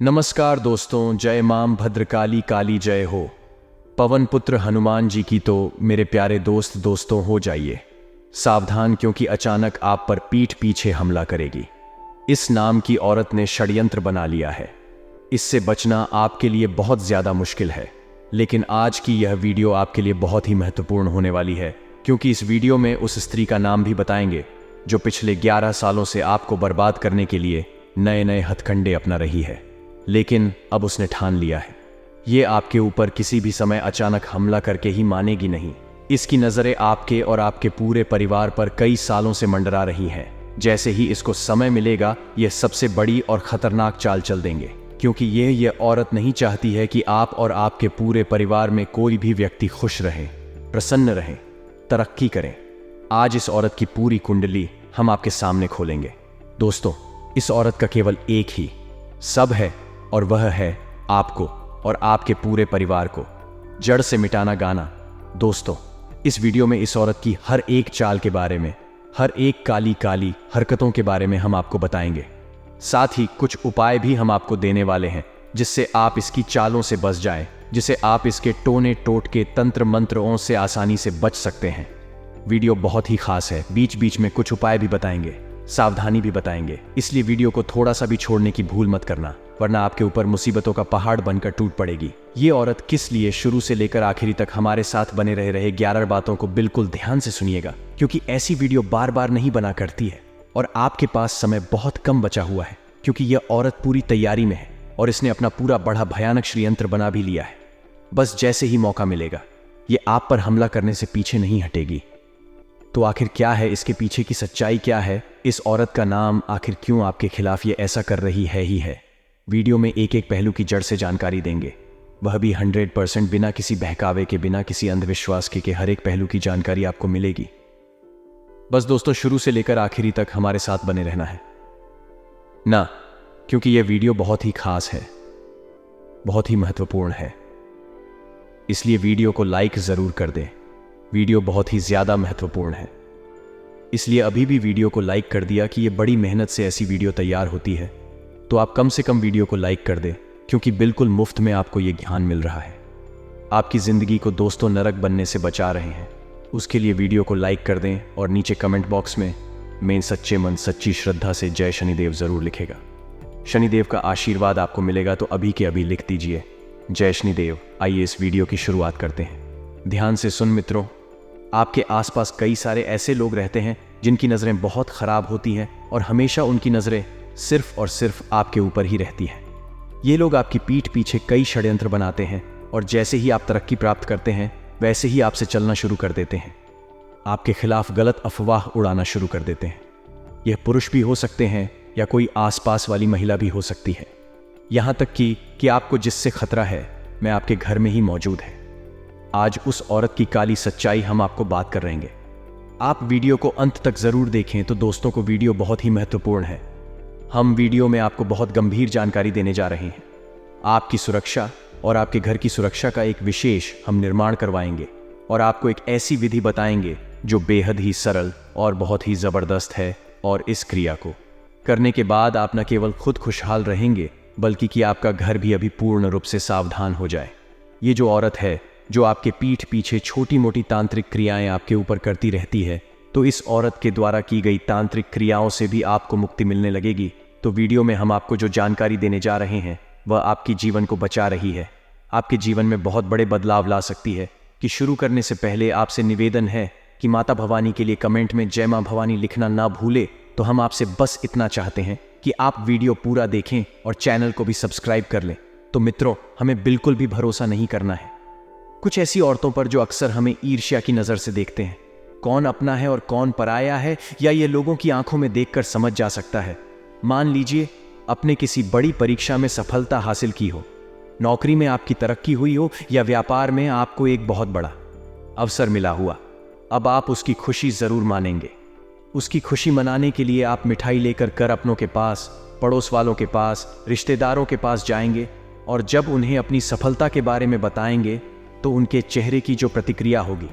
नमस्कार दोस्तों, जय मां भद्रकाली काली जय हो। पवन पुत्र हनुमान जी की तो मेरे प्यारे दोस्तों हो जाइए सावधान, क्योंकि अचानक आप पर पीठ पीछे हमला करेगी। इस नाम की औरत ने षड्यंत्र बना लिया है। इससे बचना आपके लिए बहुत ज्यादा मुश्किल है, लेकिन आज की यह वीडियो आपके लिए बहुत ही महत्वपूर्ण होने वाली है, क्योंकि इस वीडियो में उस स्त्री का नाम भी बताएंगे जो पिछले 11 सालों से आपको बर्बाद करने के लिए नए नए हथकंडे अपना रही है, लेकिन अब उसने ठान लिया है ये आपके ऊपर किसी भी समय अचानक हमला करके ही मानेगी नहीं। इसकी नजरें आपके और आपके पूरे परिवार पर कई सालों से मंडरा रही हैं। जैसे ही इसको समय मिलेगा यह सबसे बड़ी और खतरनाक चाल चल देंगे, क्योंकि यह औरत नहीं चाहती है कि आप और आपके पूरे परिवार में कोई भी व्यक्ति खुश रहे, प्रसन्न रहे, तरक्की करें। आज इस औरत की पूरी कुंडली हम आपके सामने खोलेंगे। दोस्तों, इस औरत का केवल एक ही सब है, और वह है आपको और आपके पूरे परिवार को जड़ से मिटाना गाना। दोस्तों, इस वीडियो में इस औरत की हर एक चाल के बारे में, हर एक काली काली हरकतों के बारे में हम आपको बताएंगे। साथ ही कुछ उपाय भी हम आपको देने वाले हैं जिससे आप इसकी चालों से बच जाएं, जिसे आप इसके टोने टोटके तंत्र मंत्रों से आसानी से बच सकते हैं। वीडियो बहुत ही खास है, बीच बीच में कुछ उपाय भी बताएंगे, सावधानी भी बताएंगे, इसलिए वीडियो को थोड़ा सा भी छोड़ने की भूल मत करना, वरना आपके ऊपर मुसीबतों का पहाड़ बनकर टूट पड़ेगी। ये औरत किस लिए शुरू से लेकर आखिरी तक हमारे साथ बने रहे 11 बातों को बिल्कुल ध्यान से सुनिएगा, क्योंकि ऐसी वीडियो बार बार नहीं बना करती है और आपके पास समय बहुत कम बचा हुआ है, क्योंकि यह औरत पूरी तैयारी में है और इसने अपना पूरा बड़ा भयानक षड्यंत्र बना भी लिया है। बस जैसे ही मौका मिलेगा ये आप पर हमला करने से पीछे नहीं हटेगी। तो आखिर क्या है इसके पीछे की सच्चाई, क्या है इस औरत का नाम, आखिर क्यों आपके खिलाफ ये ऐसा कर रही है ही है। वीडियो में एक एक पहलू की जड़ से जानकारी देंगे, वह भी 100% बिना किसी बहकावे के, बिना किसी अंधविश्वास के हर एक पहलू की जानकारी आपको मिलेगी। बस दोस्तों, शुरू से लेकर आखिरी तक हमारे साथ बने रहना है ना, क्योंकि यह वीडियो बहुत ही खास है, बहुत ही महत्वपूर्ण है। इसलिए वीडियो को लाइक जरूर कर दें, वीडियो बहुत ही ज्यादा महत्वपूर्ण है। इसलिए अभी भी वीडियो को लाइक कर दिया कि यह बड़ी मेहनत से ऐसी वीडियो तैयार होती है, तो आप कम से कम वीडियो को लाइक कर दें, क्योंकि बिल्कुल मुफ्त में आपको यह ज्ञान मिल रहा है। आपकी जिंदगी को दोस्तों नरक बनने से बचा रहे हैं, उसके लिए वीडियो को लाइक कर दें और नीचे कमेंट बॉक्स में मैं सच्चे मन सच्ची श्रद्धा से जय शनिदेव जरूर लिखेगा। शनिदेव का आशीर्वाद आपको मिलेगा, तो अभी के अभी लिख दीजिए जय शनिदेव। आइए इस वीडियो की शुरुआत करते हैं। ध्यान से सुन मित्रों, आपके आसपास कई सारे ऐसे लोग रहते हैं जिनकी नज़रें बहुत ख़राब होती हैं और हमेशा उनकी नज़रें सिर्फ और सिर्फ आपके ऊपर ही रहती हैं। ये लोग आपकी पीठ पीछे कई षड्यंत्र बनाते हैं और जैसे ही आप तरक्की प्राप्त करते हैं वैसे ही आपसे चलना शुरू कर देते हैं, आपके खिलाफ गलत अफवाह उड़ाना शुरू कर देते हैं। यह पुरुष भी हो सकते हैं या कोई आसपास वाली महिला भी हो सकती है, यहाँ तक कि आपको जिससे खतरा है मैं आपके घर में ही मौजूद है। आज उस औरत की काली सच्चाई हम आपको बात कर रहेंगे। आप वीडियो को अंत तक जरूर देखें। तो दोस्तों को वीडियो बहुत ही महत्वपूर्ण है। हम वीडियो में आपको बहुत गंभीर जानकारी देने जा रहे हैं। आपकी सुरक्षा और आपके घर की सुरक्षा का एक विशेष हम निर्माण करवाएंगे और आपको एक ऐसी विधि बताएंगे जो बेहद ही सरल और बहुत ही जबरदस्त है। और इस क्रिया को करने के बाद आप न केवल खुद खुशहाल रहेंगे, बल्कि कि आपका घर भी अभी पूर्ण रूप से सावधान हो जाए। ये जो औरत है जो आपके पीठ पीछे छोटी मोटी तांत्रिक क्रियाएं आपके ऊपर करती रहती है, तो इस औरत के द्वारा की गई तांत्रिक क्रियाओं से भी आपको मुक्ति मिलने लगेगी। तो वीडियो में हम आपको जो जानकारी देने जा रहे हैं वह आपके जीवन को बचा रही है, आपके जीवन में बहुत बड़े बदलाव ला सकती है। कि शुरू करने से पहले आपसे निवेदन है कि माता भवानी के लिए कमेंट में जय मां भवानी लिखना ना भूले। तो हम आपसे बस इतना चाहते हैं कि आप वीडियो पूरा देखें और चैनल को भी सब्सक्राइब कर लें। तो मित्रों, हमें बिल्कुल भी भरोसा नहीं करना है कुछ ऐसी औरतों पर जो अक्सर हमें ईर्ष्या की नज़र से देखते हैं। कौन अपना है और कौन पराया है, या ये लोगों की आंखों में देखकर समझ जा सकता है। मान लीजिए अपने किसी बड़ी परीक्षा में सफलता हासिल की हो, नौकरी में आपकी तरक्की हुई हो, या व्यापार में आपको एक बहुत बड़ा अवसर मिला हुआ। अब आप उसकी खुशी जरूर मानेंगे। उसकी खुशी मनाने के लिए आप मिठाई लेकर अपनों के पास, पड़ोस वालों के पास, रिश्तेदारों के पास जाएंगे और जब उन्हें अपनी सफलता के बारे में बताएंगे तो उनके चेहरे की जो प्रतिक्रिया होगी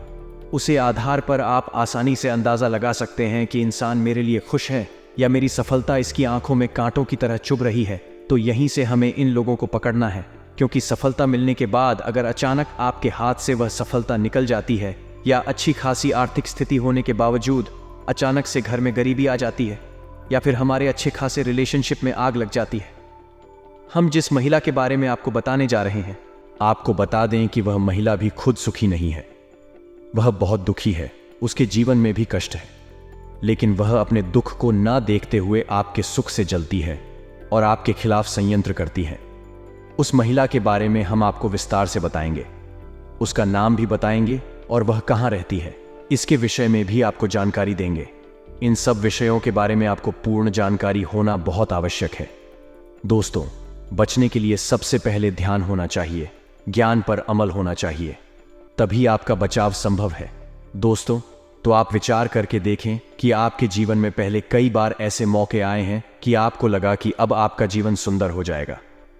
उसे आधार पर आप आसानी से अंदाज़ा लगा सकते हैं कि इंसान मेरे लिए खुश है या मेरी सफलता इसकी आंखों में कांटों की तरह चुभ रही है। तो यहीं से हमें इन लोगों को पकड़ना है, क्योंकि सफलता मिलने के बाद अगर अचानक आपके हाथ से वह सफलता निकल जाती है, या अच्छी खासी आर्थिक स्थिति होने के बावजूद अचानक से घर में गरीबी आ जाती है, या फिर हमारे अच्छे खासे रिलेशनशिप में आग लग जाती है। हम जिस महिला के बारे में आपको बताने जा रहे हैं, आपको बता दें कि वह महिला भी खुद सुखी नहीं है। वह बहुत दुखी है, उसके जीवन में भी कष्ट है, लेकिन वह अपने दुख को ना देखते हुए आपके सुख से जलती है और आपके खिलाफ षड्यंत्र करती है। उस महिला के बारे में हम आपको विस्तार से बताएंगे, उसका नाम भी बताएंगे और वह कहाँ रहती है, इसके विषय में भी आपको जानकारी देंगे। इन सब विषयों के बारे में आपको पूर्ण जानकारी होना बहुत आवश्यक है। दोस्तों, बचने के लिए सबसे पहले ध्यान होना चाहिए, ज्ञान पर अमल होना चाहिए, तभी आपका बचाव संभव है। दोस्तों, तो आप विचार करके देखें कि आपके जीवन में पहले कई बार ऐसे मौके आए हैं कि आपको लगा कि अब आपका जीवन सुंदर हो जाएगा,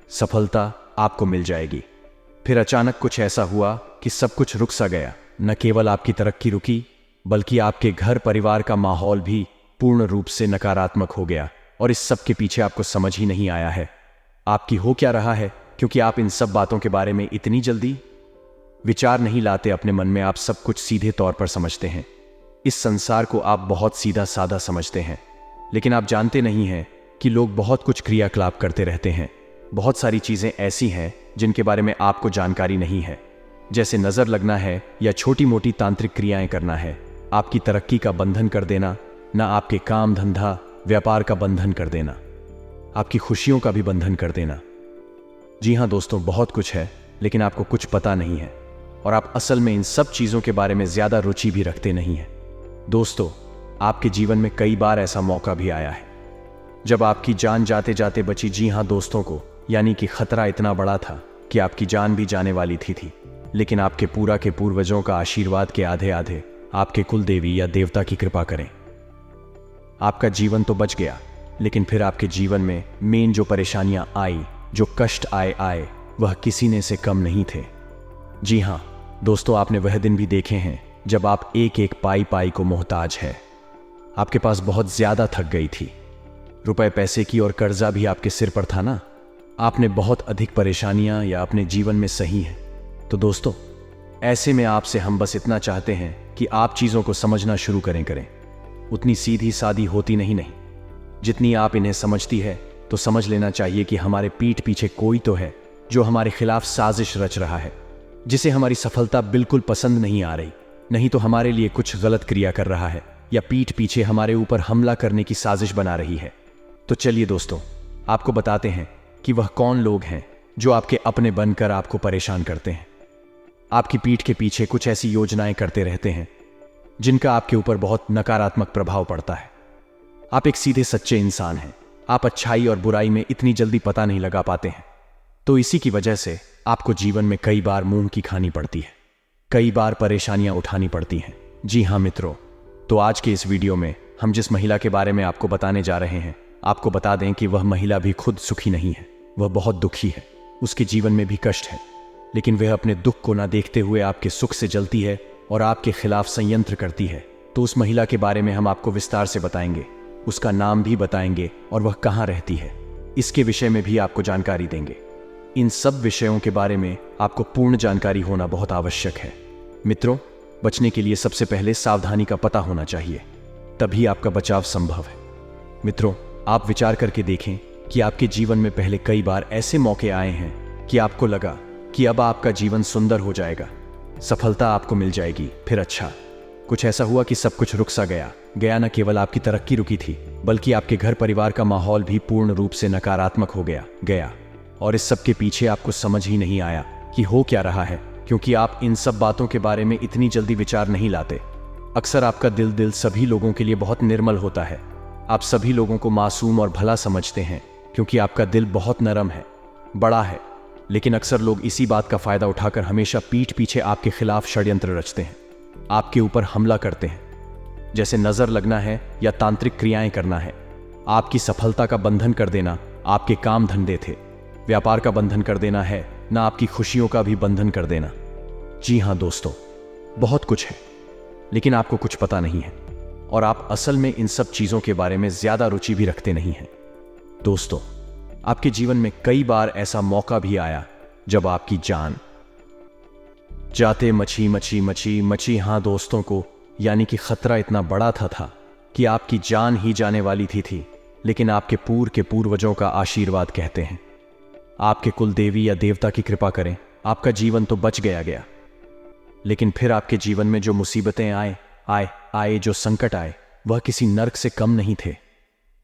सफलता आपको मिल जाएगी, फिर अचानक कुछ ऐसा हुआ कि सब कुछ रुक सा गया। न केवल आपकी तरक्की रुकी, बल्कि आपके घर परिवार का माहौल भी पूर्ण रूप से नकारात्मक हो गया, और इस सब के पीछे आपको समझ ही नहीं आया है आपकी हो क्या रहा है, क्योंकि आप इन सब बातों के बारे में इतनी जल्दी विचार नहीं लाते। अपने मन में आप सब कुछ सीधे तौर पर समझते हैं। इस संसार को आप बहुत सीधा साधा समझते हैं, लेकिन आप जानते नहीं हैं कि लोग बहुत कुछ क्रियाकलाप करते रहते हैं। बहुत सारी चीजें ऐसी हैं जिनके बारे में आपको जानकारी नहीं है, जैसे नजर लगना है या छोटी मोटी तांत्रिक क्रियाएं करना है, आपकी तरक्की का बंधन कर देना, ना आपके काम धंधा व्यापार का बंधन कर देना, आपकी खुशियों का भी बंधन कर देना। जी हाँ दोस्तों, बहुत कुछ है, लेकिन आपको कुछ पता नहीं है, और आप असल में इन सब चीजों के बारे में ज्यादा रुचि भी रखते नहीं हैं। दोस्तों, आपके जीवन में कई बार ऐसा मौका भी आया है जब आपकी जान जाते जाते बची। जी हाँ दोस्तों को, यानी कि खतरा इतना बड़ा था कि आपकी जान भी जाने वाली थी, लेकिन आपके पूरा के पूर्वजों का आशीर्वाद के आधे आधे आपके कुल देवी या देवता की कृपा करें, आपका जीवन तो बच गया। लेकिन फिर आपके जीवन में मेन जो परेशानियां आई, जो कष्ट आए, वह किसी ने से कम नहीं थे। जी हाँ दोस्तों, आपने वह दिन भी देखे हैं जब आप एक एक पाई को मोहताज है, आपके पास बहुत ज्यादा थक गई थी, रुपए पैसे की और कर्जा भी आपके सिर पर था ना। आपने बहुत अधिक परेशानियां या अपने जीवन में सही हैं। तो दोस्तों, ऐसे में आपसे हम बस इतना चाहते हैं कि आप चीजों को समझना शुरू करें। उतनी सीधी सादी होती नहीं जितनी आप इन्हें समझती है। तो समझ लेना चाहिए कि हमारे पीठ पीछे कोई तो है जो हमारे खिलाफ साजिश रच रहा है, जिसे हमारी सफलता बिल्कुल पसंद नहीं आ रही, नहीं तो हमारे लिए कुछ गलत क्रिया कर रहा है, या पीठ पीछे हमारे ऊपर हमला करने की साजिश बना रही है। तो चलिए दोस्तों, आपको बताते हैं कि वह कौन लोग हैं जो आपके अपने बनकर आपको परेशान करते हैं, आपकी पीठ के पीछे कुछ ऐसी योजनाएं करते रहते हैं जिनका आपके ऊपर बहुत नकारात्मक प्रभाव पड़ता है। आप एक सीधे सच्चे इंसान हैं, आप अच्छाई और बुराई में इतनी जल्दी पता नहीं लगा पाते हैं, तो इसी की वजह से आपको जीवन में कई बार मुंह की खानी पड़ती है, कई बार परेशानियां उठानी पड़ती हैं। जी हाँ मित्रों, तो आज के इस वीडियो में हम जिस महिला के बारे में आपको बताने जा रहे हैं, आपको बता दें कि वह महिला भी खुद सुखी नहीं है, वह बहुत दुखी है, उसके जीवन में भी कष्ट है, लेकिन वह अपने दुख को ना देखते हुए आपके सुख से जलती है और आपके खिलाफ षड्यंत्र करती है। तो उस महिला के बारे में हम आपको विस्तार से बताएंगे, उसका नाम भी बताएंगे और वह कहाँ रहती है, इसके विषय में भी आपको जानकारी देंगे। इन सब विषयों के बारे में आपको पूर्ण जानकारी होना बहुत आवश्यक है। मित्रों, बचने के लिए सबसे पहले सावधानी का पता होना चाहिए, तभी आपका बचाव संभव है। मित्रों, आप विचार करके देखें कि आपके जीवन में पहले कई बार ऐसे मौके आए हैं कि आपको लगा कि अब आपका जीवन सुंदर हो जाएगा, सफलता आपको मिल जाएगी, फिर अच्छा कुछ ऐसा हुआ कि सब कुछ रुक सा गया। न केवल आपकी तरक्की रुकी थी, बल्कि आपके घर परिवार का माहौल भी पूर्ण रूप से नकारात्मक हो गया, और इस सब के पीछे आपको समझ ही नहीं आया कि हो क्या रहा है, क्योंकि आप इन सब बातों के बारे में इतनी जल्दी विचार नहीं लाते। अक्सर आपका दिल सभी लोगों के लिए बहुत निर्मल होता है, आप सभी लोगों को मासूम और भला समझते हैं, क्योंकि आपका दिल बहुत नरम है, बड़ा है। लेकिन अक्सर लोग इसी बात का फायदा उठाकर हमेशा पीठ पीछे आपके खिलाफ षड्यंत्र रचते हैं, आपके ऊपर हमला करते हैं, जैसे नजर लगना है या तांत्रिक क्रियाएं करना है, आपकी सफलता का बंधन कर देना, आपके काम धंधे थे व्यापार का बंधन कर देना है, ना आपकी खुशियों का भी बंधन कर देना। जी हाँ दोस्तों, बहुत कुछ है, लेकिन आपको कुछ पता नहीं है, और आप असल में इन सब चीजों के बारे में ज्यादा रुचि भी रखते नहीं हैं। दोस्तों, आपके जीवन में कई बार ऐसा मौका भी आया जब आपकी जान जाते मची मची मची मची। हाँ दोस्तों को यानी कि खतरा इतना बड़ा था कि आपकी जान ही जाने वाली थी। लेकिन आपके पूर्वजों का आशीर्वाद कहते हैं, आपके कुल देवी या देवता की कृपा करें, आपका जीवन तो बच गया। लेकिन फिर आपके जीवन में जो मुसीबतें आए, जो संकट आए, वह किसी नर्क से कम नहीं थे।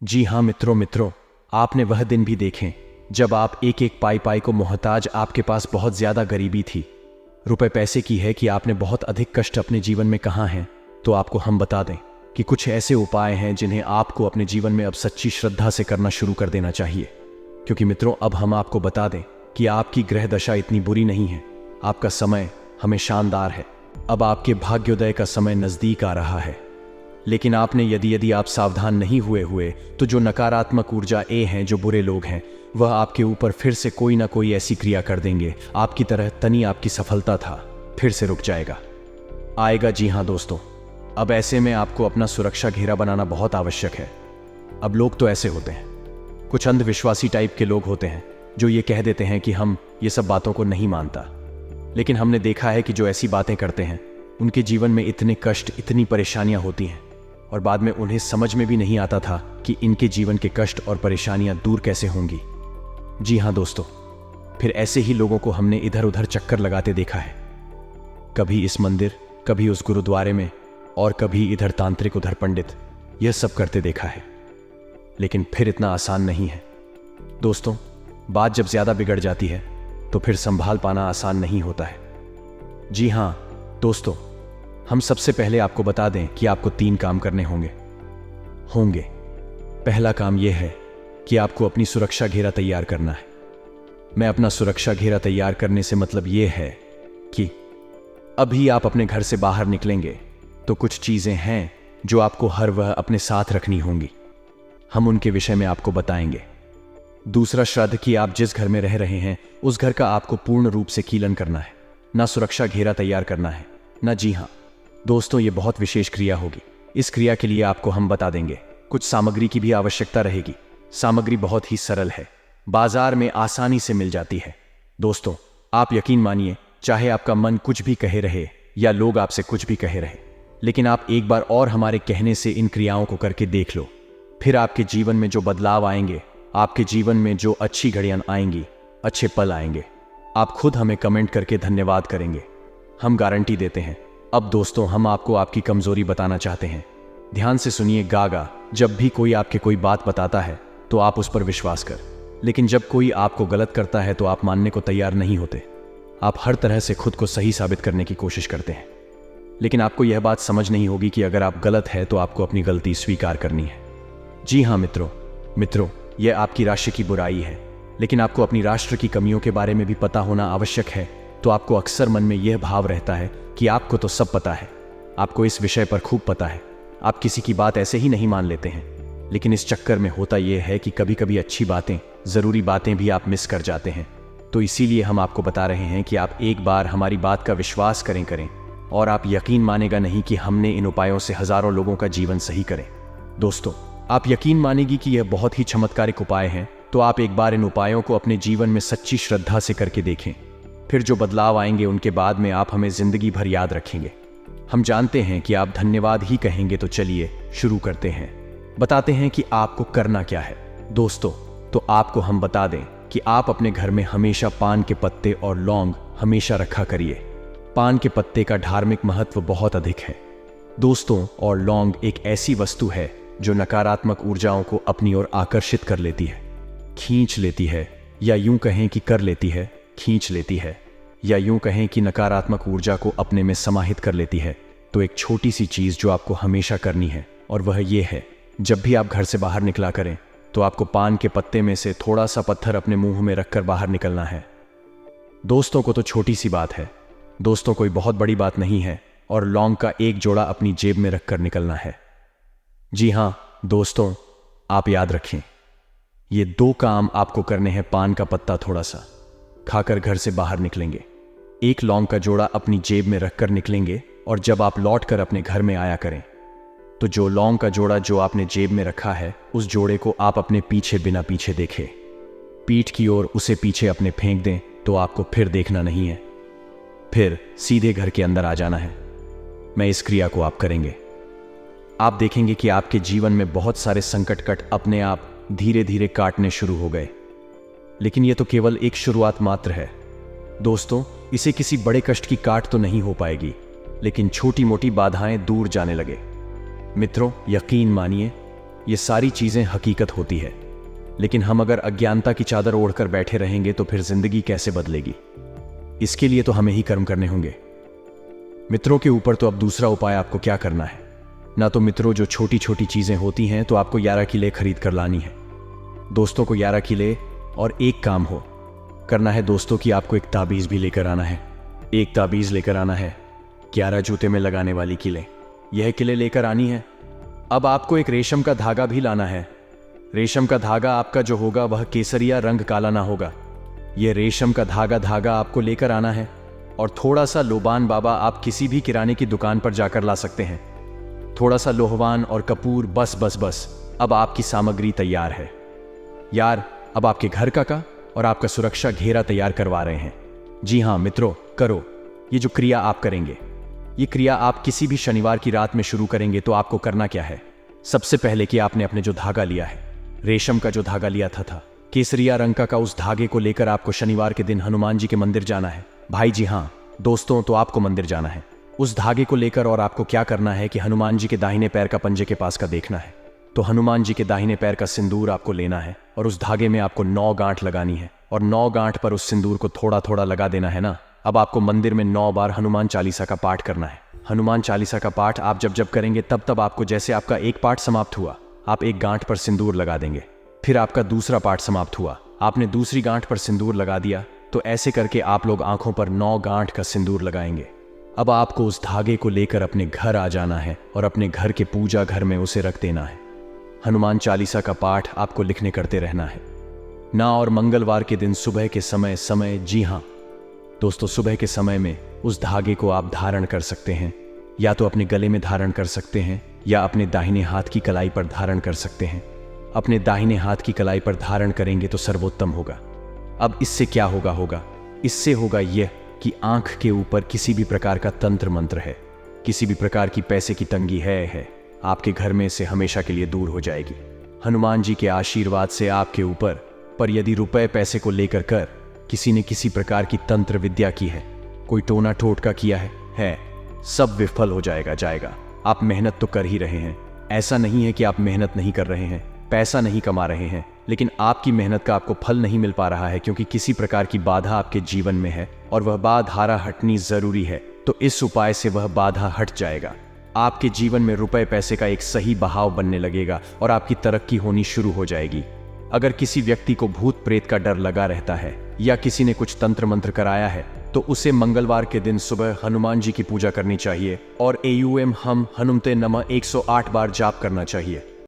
जी हाँ मित्रों, आपने वह दिन भी देखे जब आप एक एक पाई को मोहताज, आपके पास बहुत ज्यादा गरीबी थी। रुपए पैसे की है कि आपने बहुत अधिक कष्ट अपने जीवन में कहाँ हैं, तो आपको हम बता दें कि कुछ ऐसे उपाय हैं जिन्हें आपको अपने जीवन में अब सच्ची श्रद्धा से करना शुरू कर देना चाहिए। क्योंकि मित्रों, अब हम आपको बता दें कि आपकी ग्रह दशा इतनी बुरी नहीं है, आपका समय हमें शानदार है। अब आपके भाग्योदय का समय नजदीक आ रहा है। लेकिन आपने यदि आप सावधान नहीं हुए तो जो नकारात्मक ऊर्जा हैं, जो बुरे लोग हैं, वह आपके ऊपर फिर से कोई ना कोई ऐसी क्रिया कर देंगे, आपकी तरह तनी आपकी सफलता था फिर से रुक आएगा। जी हाँ दोस्तों, अब ऐसे में आपको अपना सुरक्षा घेरा बनाना बहुत आवश्यक है। अब लोग तो ऐसे होते हैं, कुछ अंधविश्वासी टाइप के लोग होते हैं जो ये कह देते हैं कि हम ये सब बातों को नहीं मानता। लेकिन हमने देखा है कि जो ऐसी बातें करते हैं उनके जीवन में इतने कष्ट, इतनी परेशानियां होती हैं और बाद में उन्हें समझ में भी नहीं आता था कि इनके जीवन के कष्ट और परेशानियां दूर कैसे होंगी। जी हाँ दोस्तों, फिर ऐसे ही लोगों को हमने इधर उधर चक्कर लगाते देखा है, कभी इस मंदिर, कभी उस गुरुद्वारे में, और कभी इधर तांत्रिक उधर पंडित, यह सब करते देखा है। लेकिन फिर इतना आसान नहीं है दोस्तों। बात जब ज्यादा बिगड़ जाती है तो फिर संभाल पाना आसान नहीं होता है। जी हाँ दोस्तों, हम सबसे पहले आपको बता दें कि आपको 3 काम करने होंगे। पहला काम यह है कि आपको अपनी सुरक्षा घेरा तैयार करना है। मैं अपना सुरक्षा घेरा तैयार करने से मतलब यह है कि अभी आप अपने घर से बाहर निकलेंगे तो कुछ चीजें हैं जो आपको हर वह अपने साथ रखनी होंगी। हम उनके विषय में आपको बताएंगे। दूसरा श्राद्ध कि आप जिस घर में रह रहे हैं उस घर का आपको पूर्ण रूप से कीलन करना है, ना सुरक्षा घेरा तैयार करना है ना। जी हाँ दोस्तों, ये बहुत विशेष क्रिया होगी। इस क्रिया के लिए आपको हम बता देंगे, कुछ सामग्री की भी आवश्यकता रहेगी। सामग्री बहुत ही सरल है, बाजार में आसानी से मिल जाती है। दोस्तों आप यकीन मानिए, चाहे आपका मन कुछ भी कहे रहे या लोग आपसे कुछ भी कहे रहे, लेकिन आप एक बार और हमारे कहने से इन क्रियाओं को करके देख लो। फिर आपके जीवन में जो बदलाव आएंगे, आपके जीवन में जो अच्छी घड़ियां आएंगी, अच्छे पल आएंगे, आप खुद हमें कमेंट करके धन्यवाद करेंगे। हम गारंटी देते हैं। अब दोस्तों, हम आपको आपकी कमजोरी बताना चाहते हैं। ध्यान से सुनिए गागा, जब भी कोई आपके कोई बात बताता है तो आप उस पर विश्वास कर, लेकिन जब कोई आपको गलत करता है तो आप मानने को तैयार नहीं होते। आप हर तरह से खुद को सही साबित करने की कोशिश करते हैं, लेकिन आपको यह बात समझ नहीं होगी कि अगर आप गलत है तो आपको अपनी गलती स्वीकार करनी है। जी हाँ मित्रों, यह आपकी राष्ट्र की बुराई है, लेकिन आपको अपनी राष्ट्र की कमियों के बारे में भी पता होना आवश्यक है। तो आपको अक्सर मन में यह भाव रहता है कि आपको तो सब पता है, आपको इस विषय पर खूब पता है, आप किसी की बात ऐसे ही नहीं मान लेते हैं। लेकिन इस चक्कर में होता यह है कि कभी कभी अच्छी बातें, जरूरी बातें भी आप मिस कर जाते हैं। तो इसीलिए हम आपको बता रहे हैं कि आप एक बार हमारी बात का विश्वास करें और आप यकीन मानेगा नहीं कि हमने इन उपायों से हजारों लोगों का जीवन सही करें। दोस्तों आप यकीन मानेगी कि यह बहुत ही चमत्कारिक उपाय हैं। तो आप एक बार इन उपायों को अपने जीवन में सच्ची श्रद्धा से करके देखें, फिर जो बदलाव आएंगे उनके बाद में आप हमें जिंदगी भर याद रखेंगे। हम जानते हैं कि आप धन्यवाद ही कहेंगे। तो चलिए शुरू करते हैं, बताते हैं कि आपको करना क्या है। दोस्तों तो आपको हम बता दें कि आप अपने घर में हमेशा पान के पत्ते और लौंग हमेशा रखा करिए। पान के पत्ते का धार्मिक महत्व बहुत अधिक है दोस्तों, और लौंग एक ऐसी वस्तु है जो नकारात्मक ऊर्जाओं को अपनी ओर आकर्षित कर लेती है, खींच लेती है, या यूं कहें कि कर लेती है, खींच लेती है, या यूं कहें कि नकारात्मक ऊर्जा को अपने में समाहित कर लेती है। तो एक छोटी सी चीज जो आपको हमेशा करनी है, और वह ये है, जब भी आप घर से बाहर निकला करें तो आपको पान के पत्ते में से थोड़ा सा पत्थर अपने मुंह में रखकर बाहर निकलना है। दोस्तों को तो छोटी सी बात है, दोस्तों कोई बहुत बड़ी बात नहीं है, और लौंग का एक जोड़ा अपनी जेब में रखकर निकलना है। जी हाँ दोस्तों, आप याद रखें, ये 2 काम आपको करने हैं। पान का पत्ता थोड़ा सा खाकर घर से बाहर निकलेंगे, एक लौंग का जोड़ा अपनी जेब में रखकर निकलेंगे, और जब आप लौटकर अपने घर में आया करें तो जो लौंग का जोड़ा जो आपने जेब में रखा है, उस जोड़े को आप अपने पीछे बिना पीछे देखे पीठ की ओर उसे पीछे अपने फेंक दें तो आपको फिर देखना नहीं है। फिर सीधे घर के अंदर आ जाना है। मैं इस क्रिया को आप करेंगे। आप देखेंगे कि आपके जीवन में बहुत सारे संकट कट अपने आप धीरे धीरे काटने शुरू हो गए। लेकिन यह तो केवल एक शुरुआत मात्र है दोस्तों। इसे किसी बड़े कष्ट की काट तो नहीं हो पाएगी, लेकिन छोटी मोटी बाधाएं दूर जाने लगे। मित्रों, यकीन मानिए, ये सारी चीजें हकीकत होती है। लेकिन हम अगर अज्ञानता की चादर ओढ़कर बैठे रहेंगे तो फिर जिंदगी कैसे बदलेगी? इसके लिए तो हमें ही कर्म करने होंगे। मित्रों के ऊपर तो अब दूसरा उपाय आपको क्या करना है ना। तो मित्रों, जो छोटी छोटी चीजें होती हैं तो आपको 11 किले खरीद कर लानी है। दोस्तों को 11 किले और एक काम हो करना है दोस्तों कि आपको एक ताबीज भी लेकर आना है। एक ताबीज लेकर आना है 11 जूते में लगाने वाली किले। यह किले लेकर आनी है। अब आपको एक रेशम का धागा भी लाना है। रेशम का धागा आपका जो होगा वह केसरिया रंग काला ना होगा। यह रेशम का धागा आपको लेकर आना है। और थोड़ा सा लोबान बाबा आप किसी भी किराने की दुकान पर जाकर ला सकते हैं। थोड़ा सा लोहवान और कपूर, बस। अब आपकी सामग्री तैयार है यार। अब आपके घर का और आपका सुरक्षा घेरा तैयार करवा रहे हैं। जी हाँ मित्रों, करो। ये जो क्रिया आप करेंगे, ये क्रिया आप किसी भी शनिवार की रात में शुरू करेंगे तो आपको करना क्या है? सबसे पहले कि आपने अपने जो धागा लिया है, रेशम का जो धागा लिया था केसरिया रंग का उस धागे को लेकर आपको शनिवार के दिन हनुमान जी के मंदिर जाना है। भाई जी हाँ दोस्तों, तो आपको मंदिर जाना है उस धागे को लेकर। और आपको क्या करना है कि हनुमान जी के दाहिने पैर का पंजे के पास का देखना है। तो हनुमान जी के दाहिने पैर का सिंदूर आपको लेना है और उस धागे में आपको 9 गांठ लगानी है। और 9 गांठ पर उस सिंदूर को थोड़ा थोड़ा लगा देना है ना। अब आपको मंदिर में 9 बार हनुमान चालीसा का पाठ करना है। हनुमान चालीसा का पाठ आप जब करेंगे तब आपको, जैसे आपका एक पाठ समाप्त हुआ, आप एक गांठ पर सिंदूर लगा देंगे। फिर आपका दूसरा पाठ समाप्त हुआ, आपने दूसरी गांठ पर सिंदूर लगा दिया। तो ऐसे करके आप लोग आंखों पर 9 गांठ का सिंदूर लगाएंगे। अब आपको उस धागे को लेकर अपने घर आ जाना है और अपने घर के पूजा घर में उसे रख देना है। हनुमान चालीसा का पाठ आपको लिखने करते रहना है ना। और मंगलवार के दिन सुबह के समय, जी हाँ दोस्तों, सुबह के समय में उस धागे को आप धारण कर सकते हैं। या तो अपने गले में धारण कर सकते हैं या अपने दाहिने हाथ की कलाई पर धारण कर सकते हैं। अपने दाहिने हाथ की कलाई पर धारण करेंगे तो सर्वोत्तम होगा। अब इससे क्या होगा? इससे होगा यह कि आंख के ऊपर किसी भी प्रकार का तंत्र मंत्र है, किसी भी प्रकार की पैसे की तंगी है आपके घर में से हमेशा के लिए दूर हो जाएगी हनुमान जी के आशीर्वाद से आपके ऊपर। पर यदि रुपए पैसे को लेकर किसी ने किसी प्रकार की तंत्र विद्या की है, कोई टोना टोटका किया है, सब विफल हो जाएगा। आप मेहनत तो कर ही रहे हैं। ऐसा नहीं है कि आप मेहनत नहीं कर रहे हैं, पैसा नहीं कमा रहे हैं, लेकिन आपकी मेहनत का आपको फल नहीं मिल पा रहा है क्योंकि किसी प्रकार की बाधा आपके जीवन में है और वह बाधा हटनी जरूरी है। तो इस उपाय से वह बाधा हट जाएगा। आपके जीवन में रुपए पैसे का एक सही बहाव बनने लगेगा और आपकी तरक्की होनी शुरू हो जाएगी। अगर किसी व्यक्ति को भूत प्रेत का डर लगा रहता है या किसी ने कुछ तंत्र मंत्र कराया है तो उसे मंगलवार के दिन सुबह हनुमान जी की पूजा करनी चाहिए और AUM हम हनुमते नमः 108 बार जाप करना चाहिए।